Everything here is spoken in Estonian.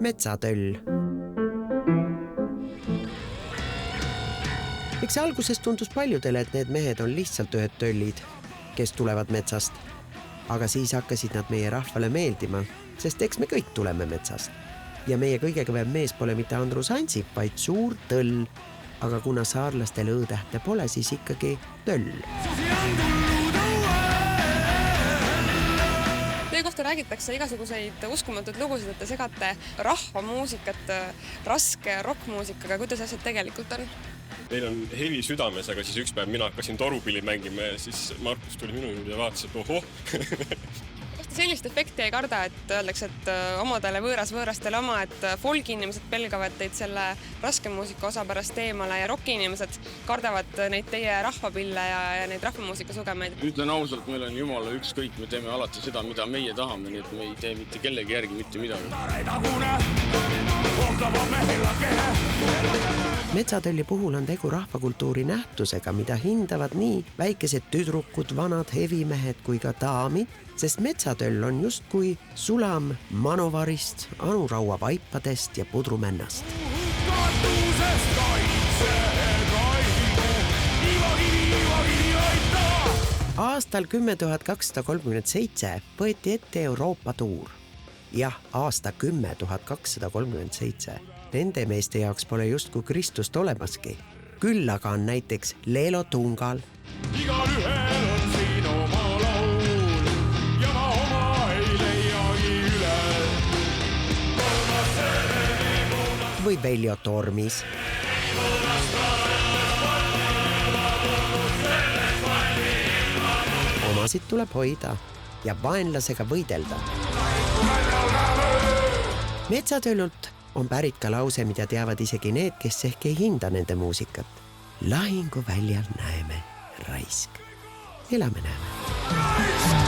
Metsatöll. Eks alguses tundus paljudele, et need mehed on lihtsalt ühed töllid, kes tulevad metsast. Aga siis hakkasid nad meie rahvale meeldima, sest eks me kõik tuleme metsast. Ja meie kõige kõvem mees pole mitte Andrus Ansip, vaid suur tõll. Aga kuna saarlastel õõtähte pole, siis ikkagi töll. Teie kohta räägitakse igasuguseid uskumatud lugusid, et te segate rahvamuusikat raske rockmuusikaga. Kuidas asjad tegelikult on? Meil on heli südames, aga siis üks päev mina hakkasin torupilli mängima ja siis Markus tuli minu juurde ja vaatas, et ohoh. Kas te sellist efekti ei karda, et öeldakse, et omadele võõrastele oma, et folgi-inimesed pelgavad teid selle raske muusika osa pärast eemale ja rocki-inimesed kardavad neid teie rahvapille ja neid rahvamuusika sugemeid? Ütlen ausalt, meil on jumala ükskõik, me teeme alati seda, mida meie tahame, nii et me ei tee mitte kellegi järgi mitte midagi. Metsatölli puhul on tegu rahvakultuuri nähtusega, mida hindavad nii väikesed tüdrukud, vanad hevimehed kui ka daamid, sest metsatöll on justkui sulam Manovarist, Anu Raua vaipadest ja Pudrumännast. Aastal 10.237 võeti ette Euroopa tuur. Jah, aasta 10.237. Nende meeste jaoks pole justkui Kristust olemaski. Küll aga on näiteks Leelo Tungal. Igal ühel on siin oma laul ja ma oma ei leiagi üle. Või Veljo Tormis. Omasid tuleb hoida ja vaenlasega võidelda. Metsatöllult on pärit ka lause, mida teavad isegi need, kes ehk ei hinda nende muusikat. Lahinguväljal näeme raisk. Elame näeme.